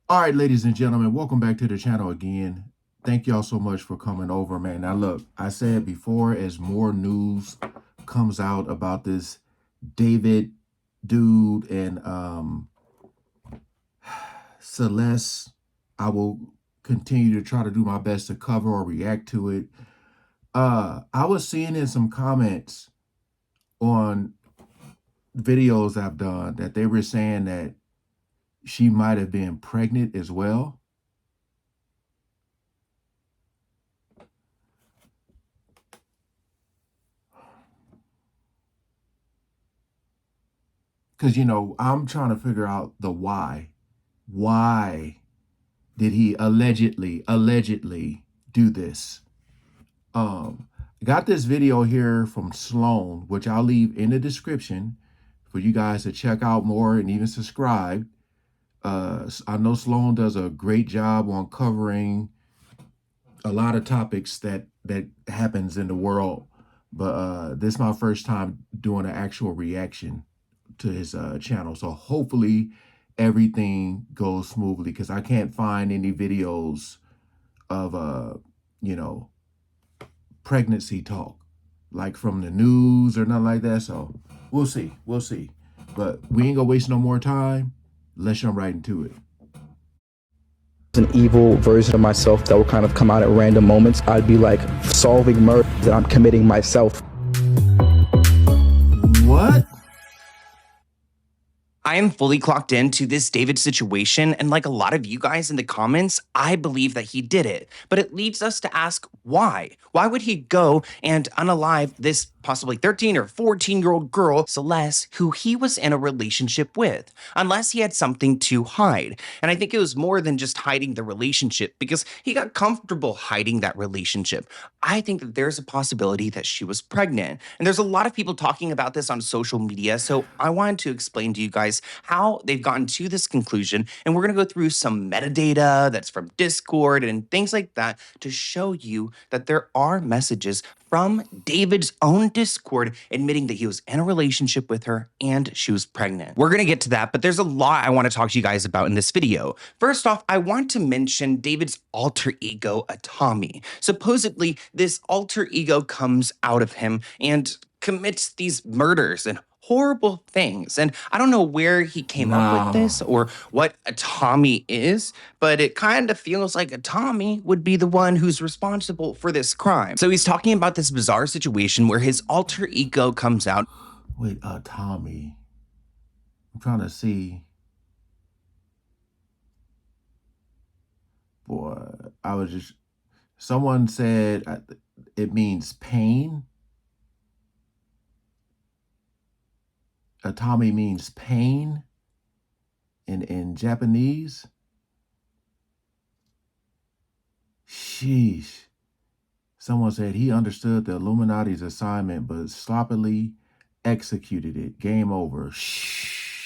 All right, ladies and gentlemen, welcome back to the channel again. Thank y'all so much for coming over, man. Now, look, I said before, as more news comes out about this David dude and Celeste, I will continue to try to do my best to cover or react to it. I was seeing in some comments on videos I've done that they were saying that she might have been pregnant as well. Because, I'm trying to figure out the why. Why did he allegedly do this? Got this video here from Sloan, which I'll leave in the description for you guys to check out more and even subscribe. I know Sloan does a great job on covering a lot of topics that happens in the world, but this is my first time doing an actual reaction to his channel, so hopefully everything goes smoothly, because I can't find any videos of pregnancy talk like from the news or nothing like that. So we'll see, but we ain't gonna waste no more time. Let's jump right into it. An evil version of myself that will kind of come out at random moments. I'd be like solving murders that I'm committing myself. What? I am fully clocked into this David situation, and like a lot of you guys in the comments, I believe that he did it. But it leads us to ask why? Why would he go and unalive this possibly 13 or 14-year-old girl, Celeste, who he was in a relationship with, unless he had something to hide? And I think it was more than just hiding the relationship, because he got comfortable hiding that relationship. I think that there's a possibility that she was pregnant. And there's a lot of people talking about this on social media, so I wanted to explain to you guys how they've gotten to this conclusion. And we're going to go through some metadata that's from Discord and things like that to show you that there are messages from David's own Discord admitting that he was in a relationship with her and she was pregnant. We're going to get to that, but there's a lot I want to talk to you guys about in this video. First off, I want to mention David's alter ego, Tommy. Supposedly, this alter ego comes out of him and commits these murders and horrible things. And I don't know where he came up with this or what a Tommy is, but it kind of feels like a Tommy would be the one who's responsible for this crime. So he's talking about this bizarre situation where his alter ego comes out. Wait, Tommy. I'm trying to see. Boy, someone said it means pain. Tommy means pain in Japanese. Sheesh. Someone said he understood the Illuminati's assignment, but sloppily executed it. Game over. Sheesh.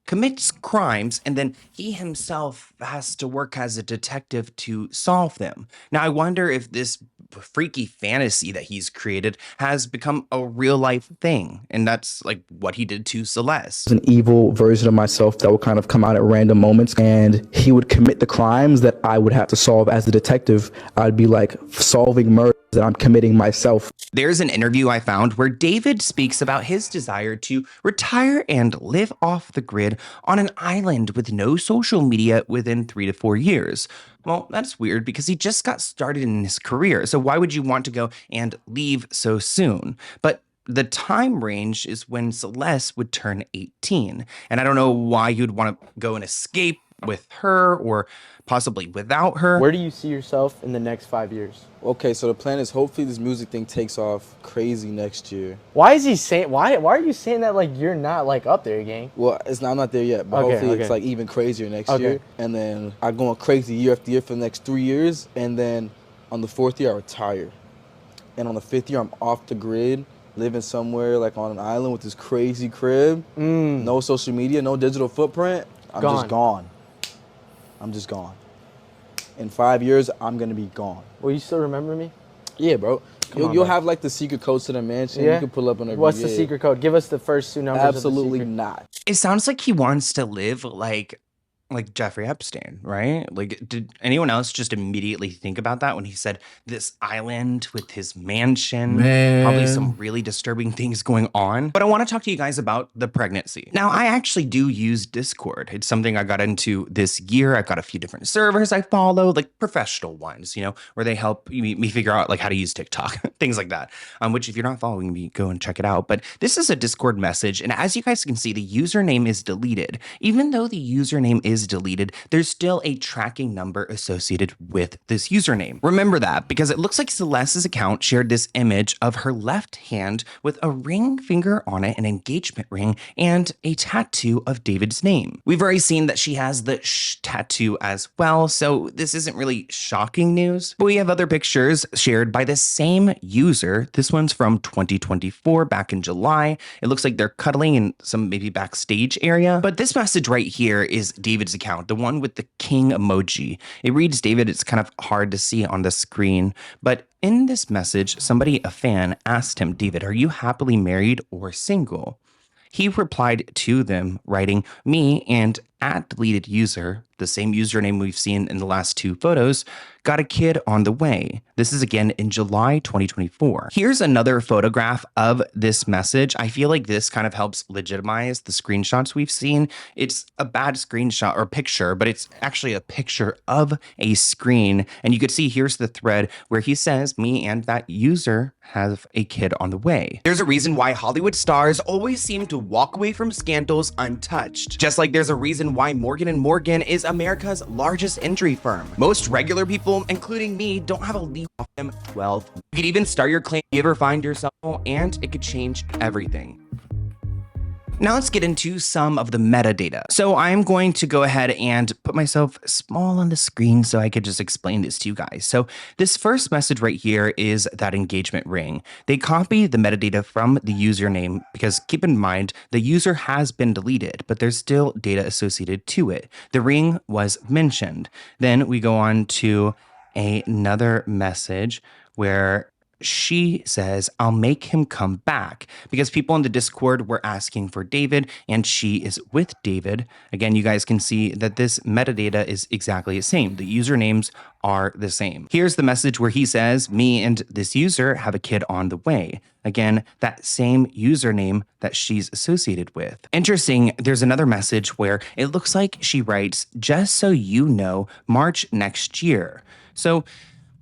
Commits crimes, and then he himself has to work as a detective to solve them. Now, I wonder if this freaky fantasy that he's created has become a real life thing, and that's like what he did to Celeste. An evil version of myself that will kind of come out at random moments, and he would commit the crimes that I would have to solve as a detective. I'd be like solving murders that I'm committing myself. There's an interview I found where David speaks about his desire to retire and live off the grid on an island with no social media within 3 to 4 years. Well, that's weird because he just got started in his career. So why would you want to go and leave so soon? But the time range is when Celeste would turn 18. And I don't know why you'd want to go and escape with her or possibly without her. Where do you see yourself in the next 5 years? Okay, so the plan is hopefully this music thing takes off crazy next year. Why is he saying, why are you saying that like you're not like up there, gang? Well, I'm not there yet, but hopefully it's like even crazier next year. And then I'm going crazy year after year for the next 3 years. And then on the 4th year, I retire. And on the 5th year, I'm off the grid, living somewhere like on an island with this crazy crib. No social media, no digital footprint. I'm just gone. I'm just gone. In 5 years, I'm gonna be gone. Will you still remember me? Yeah, bro. You'll have like the secret codes to the mansion. Yeah. You can pull up whenever. What's the secret code? Give us the first 2 numbers. Absolutely of the secret. not. It sounds like he wants to live like Jeffrey Epstein, right? Like, did anyone else just immediately think about that when he said this island with his mansion? Man. Probably some really disturbing things going on. But I want to talk to you guys about the pregnancy. Now, I actually do use Discord. It's something I got into this year. I've got a few different servers I follow, like professional ones, you know, where they help me figure out like how to use TikTok, things like that. Which if you're not following me, go and check it out. But this is a Discord message. And as you guys can see, the username is deleted. Even though the username is deleted, there's still a tracking number associated with this username. Remember that because it looks like Celeste's account shared this image of her left hand with a ring finger on it, an engagement ring, and a tattoo of David's name. We've already seen that she has the tattoo as well, so this isn't really shocking news. But we have other pictures shared by the same user. This one's from 2024, back in July. It looks like they're cuddling in some maybe backstage area. But this message right here is David's account, the one with the king emoji. It reads David. It's kind of hard to see on the screen, but in this message, somebody, a fan, asked him, David, are you happily married or single? He replied to them, writing, me and @deleted user, the same username we've seen in the last 2 photos, got a kid on the way. This is again in July 2024. Here's another photograph of this message. I feel like this kind of helps legitimize the screenshots we've seen. It's a bad screenshot or picture, but it's actually a picture of a screen. And you could see here's the thread where he says, me and that user have a kid on the way. There's a reason why Hollywood stars always seem to walk away from scandals untouched. Just like there's a reason why Morgan & Morgan is America's largest injury firm. Most regular people, including me, don't have a legal wealth. You could even start your claim if you ever find yourself, and it could change everything. Now let's get into some of the metadata. So I'm going to go ahead and put myself small on the screen so I could just explain this to you guys. So this first message right here is that engagement ring. They copy the metadata from the username because keep in mind, the user has been deleted, but there's still data associated to it. The ring was mentioned. Then we go on to another message where she says, I'll make him come back, because people in the Discord were asking for David and she is with David. Again, you guys can see that this metadata is exactly the same. The usernames are the same. Here's the message where he says, me and this user have a kid on the way. Again, that same username that she's associated with. Interesting, there's another message where it looks like she writes, just so you know, March next year. So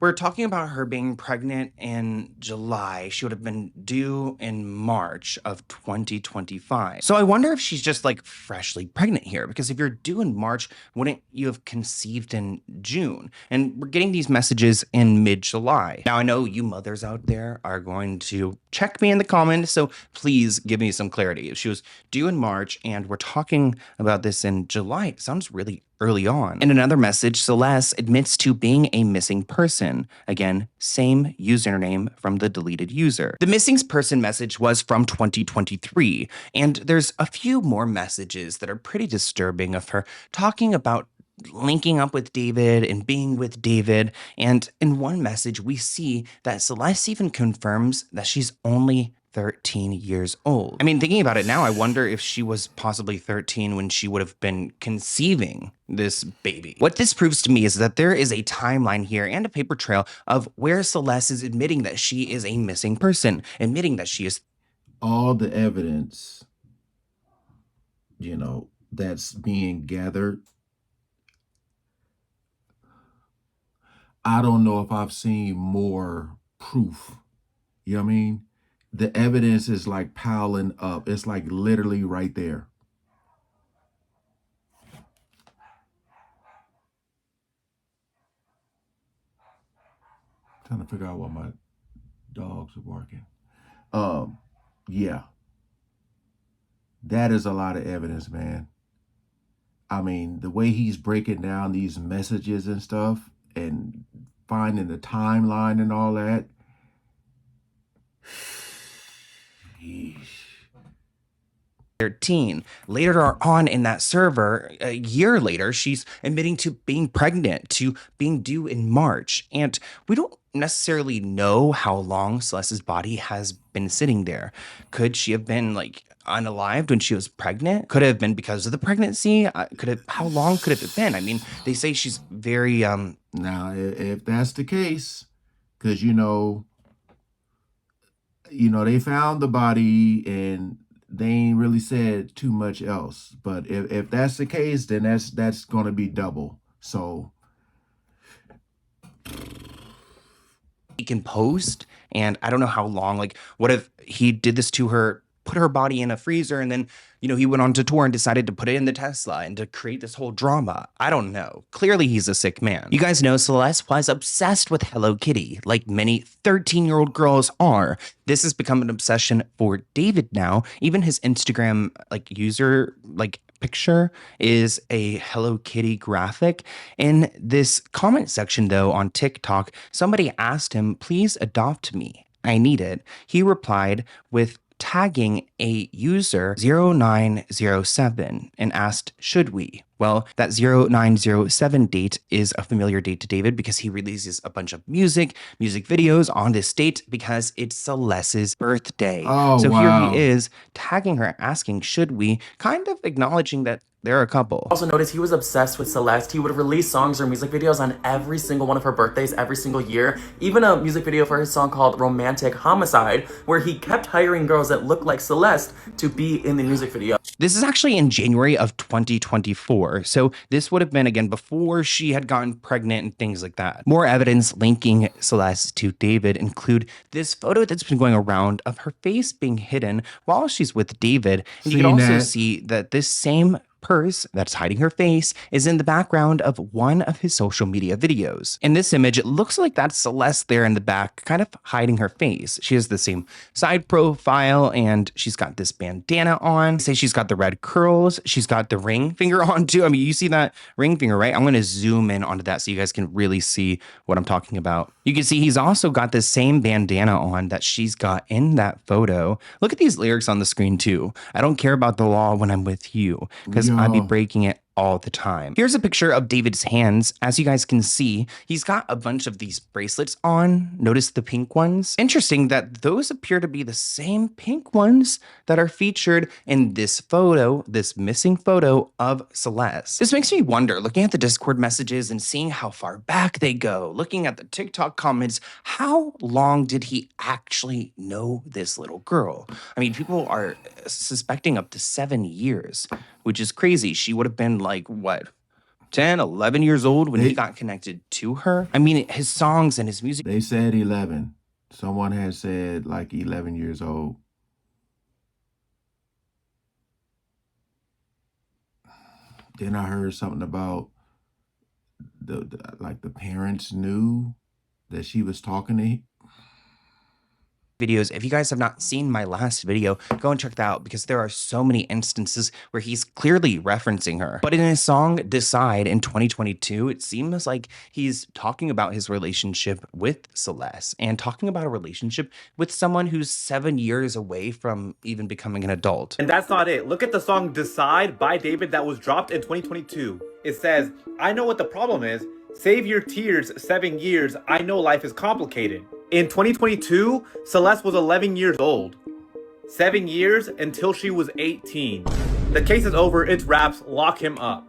we're talking about her being pregnant in July. She would have been due in March of 2025. So I wonder if she's just like freshly pregnant here, because if you're due in March, wouldn't you have conceived in June? And we're getting these messages in mid-July. Now I know you mothers out there are going to check me in the comments, so please give me some clarity. If she was due in March and we're talking about this in July, it sounds really early on. In another message, Celeste admits to being a missing person. Again, same username from the deleted user. The missing person message was from 2023, and there's a few more messages that are pretty disturbing of her talking about linking up with David and being with David. And in one message, we see that Celeste even confirms that she's only 13 years old. I mean, thinking about it now, I wonder if she was possibly 13 when she would have been conceiving this baby. What this proves to me is that there is a timeline here and a paper trail of where Celeste is admitting that she is a missing person, admitting that she is. All the evidence, you know, that's being gathered. I don't know if I've seen more proof. You know what I mean? The evidence is like piling up. It's like literally right there. Trying to figure out what my dogs are barking. Yeah. That is a lot of evidence, man. I mean, the way he's breaking down these messages and stuff and finding the timeline and all that. 13. Later on in that server, a year later, she's admitting to being pregnant, to being due in March. And we don't necessarily know how long Celeste's body has been sitting there. Could she have been like unalived when she was pregnant? Could it have been because of the pregnancy? How long could it have been? I mean, they say she's very Now, if that's the case, because they found the body and they ain't really said too much else. But if that's the case, then that's gonna be double. So he can post, and I don't know how long. Like, what if he did this to her, put her body in a freezer, and then he went on to tour and decided to put it in the Tesla and to create this whole drama? I don't know. Clearly, he's a sick man. You guys know Celeste was obsessed with Hello Kitty, like many 13-year-old girls are. This has become an obsession for David now. Even his Instagram user picture is a Hello Kitty graphic. In this comment section, though, on TikTok, somebody asked him, "Please adopt me. I need it." He replied with tagging a user 0907 and asked, "Should we?" Well, that 0907 date is a familiar date to David because he releases a bunch of music videos on this date because it's Celeste's birthday. Oh, so wow. Here he is tagging her, asking, "Should we?" Kind of acknowledging that they're a couple. Also notice he was obsessed with Celeste. He would release songs or music videos on every single one of her birthdays every single year. Even a music video for his song called Romantic Homicide, where he kept hiring girls that looked like Celeste to be in the music video. This is actually in January of 2024. So this would have been, again, before she had gotten pregnant and things like that. More evidence linking Celeste to David include this photo that's been going around of her face being hidden while she's with David. And you can also see that this same purse that's hiding her face is in the background of one of his social media videos. In this image, it looks like that's Celeste there in the back, kind of hiding her face. She has the same side profile and she's got this bandana on. Say she's got the red curls. She's got the ring finger on too. I mean, you see that ring finger, right? I'm going to zoom in onto that so you guys can really see what I'm talking about. You can see he's also got the same bandana on that she's got in that photo. Look at these lyrics on the screen too. "I don't care about the law when I'm with you, because I'd be breaking it all the time." Here's a picture of David's hands. As you guys can see, he's got a bunch of these bracelets on. Notice the pink ones. Interesting that those appear to be the same pink ones that are featured in this photo, this missing photo of Celeste. This makes me wonder, looking at the Discord messages and seeing how far back they go, looking at the TikTok comments, how long did he actually know this little girl? I mean, people are suspecting up to 7 years, which is crazy. She would have been like, what, 10, 11 years old when he got connected to her? I mean, his songs and his music. They said 11. Someone has said like 11 years old. Then I heard something about the parents knew that she was talking to him. Videos. If you guys have not seen my last video, go and check that out because there are so many instances where he's clearly referencing her. But in his song Decide in 2022, it seems like he's talking about his relationship with Celeste and talking about a relationship with someone who's 7 years away from even becoming an adult. And that's not it. Look at the song Decide by David that was dropped in 2022. It says, "I know what the problem is. Save your tears, 7 years. I know life is complicated." In 2022, Celeste was 11 years old. 7 years until she was 18. The case is over. It's wraps. Lock him up.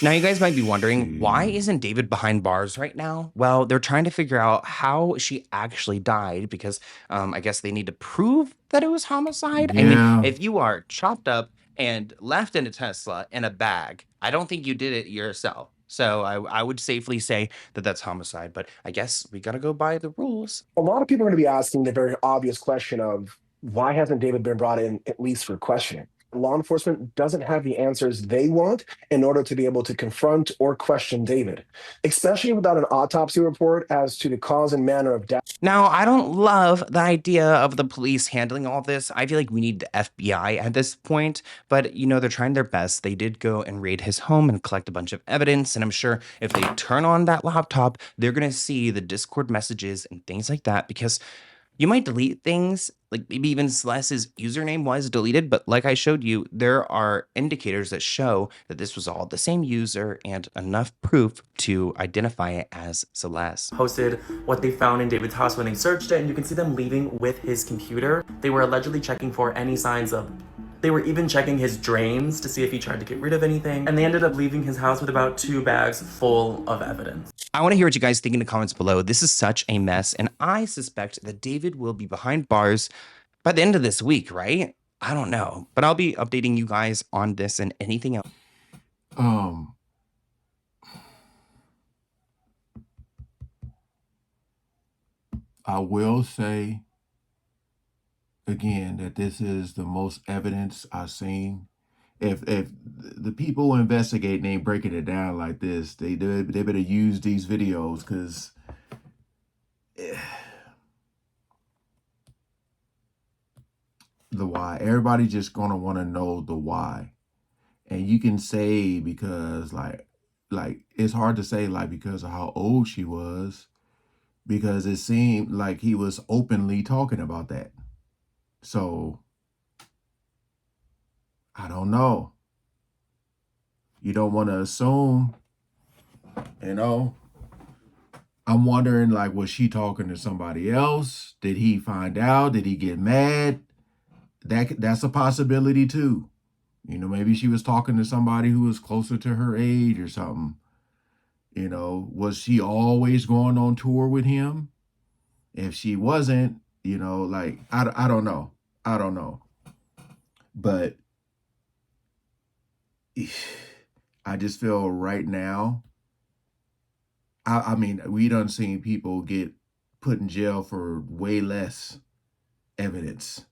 Now, you guys might be wondering, why isn't David behind bars right now? Well, they're trying to figure out how she actually died because I guess they need to prove that it was homicide. Yeah. I mean, if you are chopped up and left in a Tesla in a bag, I don't think you did it yourself. So I would safely say that that's homicide, but I guess we got to go by the rules. A lot of people are going to be asking the very obvious question of why hasn't David been brought in at least for questioning? Law enforcement doesn't have the answers they want in order to be able to confront or question David, especially without an autopsy report as to the cause and manner of death. Now, I don't love the idea of the police handling all this. I feel like we need the FBI at this point, but they're trying their best. They did go and raid his home and collect a bunch of evidence, and I'm sure if they turn on that laptop, they're going to see the Discord messages and things like that because You might delete things, like maybe even Celeste's username was deleted, but like I showed you, there are indicators that show that this was all the same user and enough proof to identify it as Celeste. Posted what they found in David's house when they searched it, and you can see them leaving with his computer. They were allegedly checking for any signs of They were even checking his drains to see if he tried to get rid of anything, and they ended up leaving his house with about 2 bags full of evidence. I want to hear what you guys think in the comments below. This is such a mess, and I suspect that David will be behind bars by the end of this week, right? I don't know, but I'll be updating you guys on this and anything else. I will say again that this is the most evidence I've seen. If the people investigating ain't breaking it down like this, they better use these videos, because the why. Everybody just gonna want to know the why. And you can say because like it's hard to say like because of how old she was, because it seemed like he was openly talking about that. So I don't know. You don't want to assume, you know. I'm wondering, like, was she talking to somebody else? Did he find out? Did he get mad? That's a possibility too. You know, maybe she was talking to somebody who was closer to her age or something. You know, was she always going on tour with him? If she wasn't, you know, like, I don't know. I don't know. But I just feel right now, I mean, we done seen people get put in jail for way less evidence.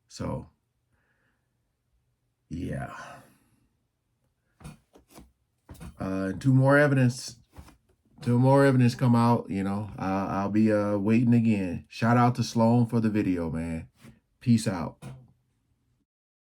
So, yeah. Two more evidence come out, you know, I'll be waiting again. Shout out to Sloan for the video, man. Peace out.